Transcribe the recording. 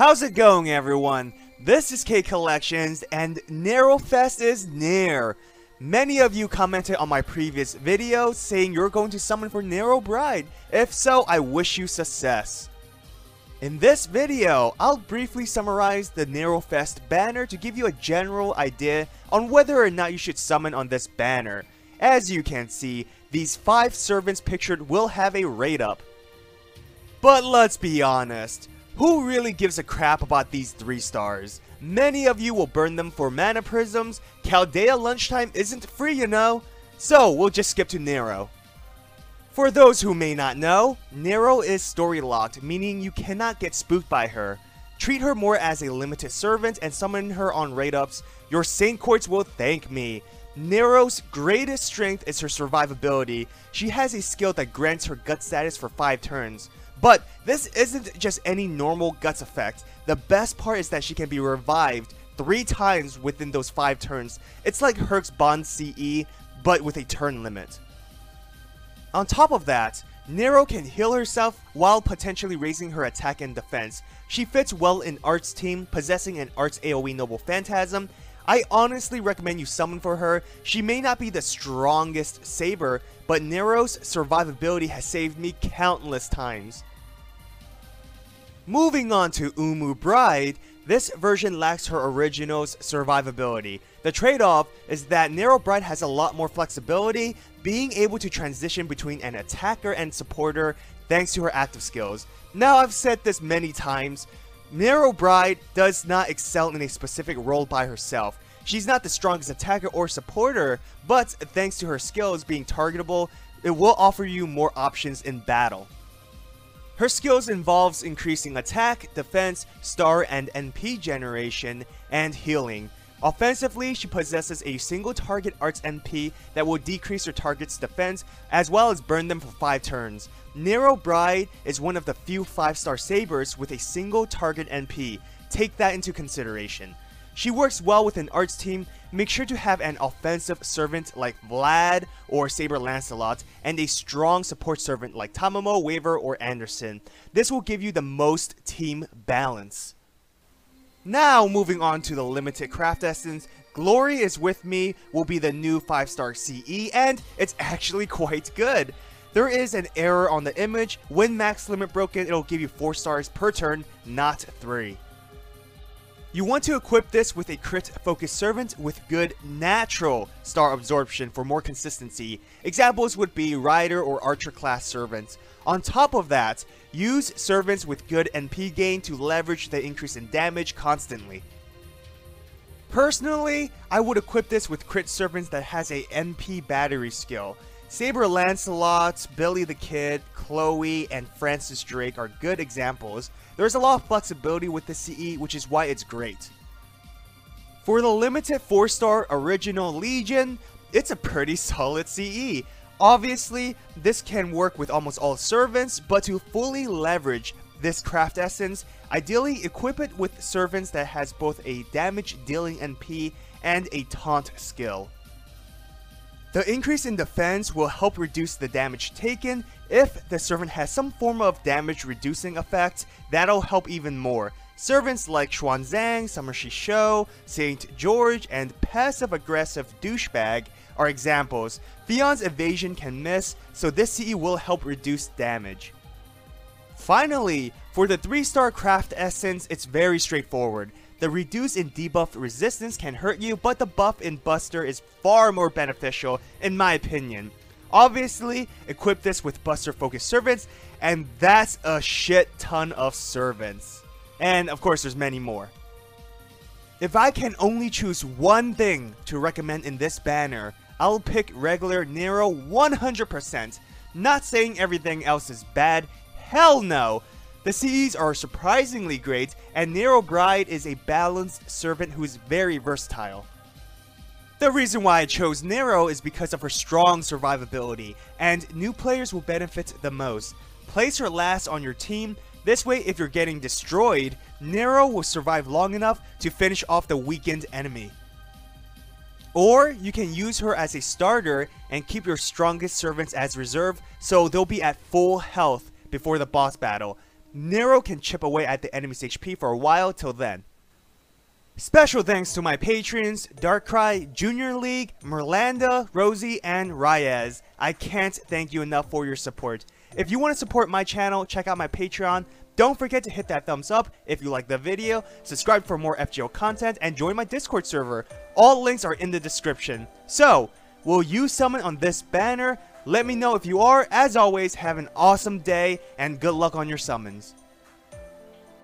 How's it going, everyone? This is K Collections, and Nero Fest is near. Many of you commented on my previous video saying you're going to summon for Nero Bride. If so, I wish you success. In this video, I'll briefly summarize the Nero Fest banner to give you a general idea on whether or not you should summon on this banner. As you can see, these 5 servants pictured will have a rate up. But let's be honest, who really gives a crap about these 3 stars? Many of you will burn them for mana prisms. Chaldea lunchtime isn't free, you know. So we'll just skip to Nero. For those who may not know, Nero is story locked, meaning you cannot get spooked by her. Treat her more as a limited servant and summon her on raid ups. Your Saint Courts will thank me. Nero's greatest strength is her survivability. She has a skill that grants her gut status for 5 turns. But this isn't just any normal guts effect. The best part is that she can be revived 3 times within those 5 turns. It's like Herc's Bond CE, but with a turn limit. On top of that, Nero can heal herself while potentially raising her attack and defense. She fits well in Art's team, possessing an Art's AoE Noble Phantasm. I honestly recommend you summon for her. She may not be the strongest saber, but Nero's survivability has saved me countless times. Moving on to Umu Bride, this version lacks her original's survivability. The trade-off is that Nero Bride has a lot more flexibility, being able to transition between an attacker and supporter thanks to her active skills. Now, I've said this many times, Nero Bride does not excel in a specific role by herself. She's not the strongest attacker or supporter, but thanks to her skills being targetable, it will offer you more options in battle. Her skills involves increasing attack, defense, star and NP generation, and healing. Offensively, she possesses a single target Arts NP that will decrease her target's defense as well as burn them for 5 turns. Nero Bride is one of the few 5-star sabers with a single target NP. Take that into consideration. She works well with an Arts team. Make sure to have an offensive servant like Vlad or Saber Lancelot and a strong support servant like Tamamo, Waver, or Anderson. This will give you the most team balance. Now moving on to the limited craft essence, Glory is With Me will be the new 5-star CE, and it's actually quite good. There is an error on the image. When max limit broken, it'll give you 4 stars per turn, not 3. You want to equip this with a crit focused servant with good natural star absorption for more consistency. Examples would be Rider or Archer class servants. On top of that, use servants with good NP gain to leverage the increase in damage constantly. Personally, I would equip this with crit servants that has a NP battery skill. Saber Lancelot, Billy the Kid, Chloe, and Francis Drake are good examples. There's a lot of flexibility with the CE, which is why it's great. For the limited 4-star original Legion, it's a pretty solid CE. Obviously, this can work with almost all servants, but to fully leverage this craft essence, ideally equip it with servants that has both a damage dealing NP and a taunt skill. The increase in defense will help reduce the damage taken. If the servant has some form of damage reducing effect, that'll help even more. Servants like Xuanzang, Summer Shisho, Saint George, and passive aggressive douchebag are examples. Fion's evasion can miss, so this CE will help reduce damage. Finally, for the 3-star craft essence, it's very straightforward. The reduce in debuff resistance can hurt you, but the buff in Buster is far more beneficial in my opinion. Obviously, equip this with Buster focused servants, and that's a shit ton of servants. And of course, there's many more. If I can only choose one thing to recommend in this banner, I'll pick regular Nero 100%. Not saying everything else is bad, hell no! The CEs are surprisingly great, and Nero Bride is a balanced servant who is very versatile. The reason why I chose Nero is because of her strong survivability, and new players will benefit the most. Place her last on your team. This way, if you're getting destroyed, Nero will survive long enough to finish off the weakened enemy. Or you can use her as a starter and keep your strongest servants as reserve, so they'll be at full health before the boss battle. Nero can chip away at the enemy's HP for a while till then. Special thanks to my patrons, Darkcry, Junior League, Merlanda, Rosie, and Ryaz. I can't thank you enough for your support. If you want to support my channel, check out my Patreon. Don't forget to hit that thumbs up if you like the video, subscribe for more FGO content, and join my Discord server. All links are in the description. So, will you summon on this banner? Let me know if you are. As always, have an awesome day, and good luck on your summons.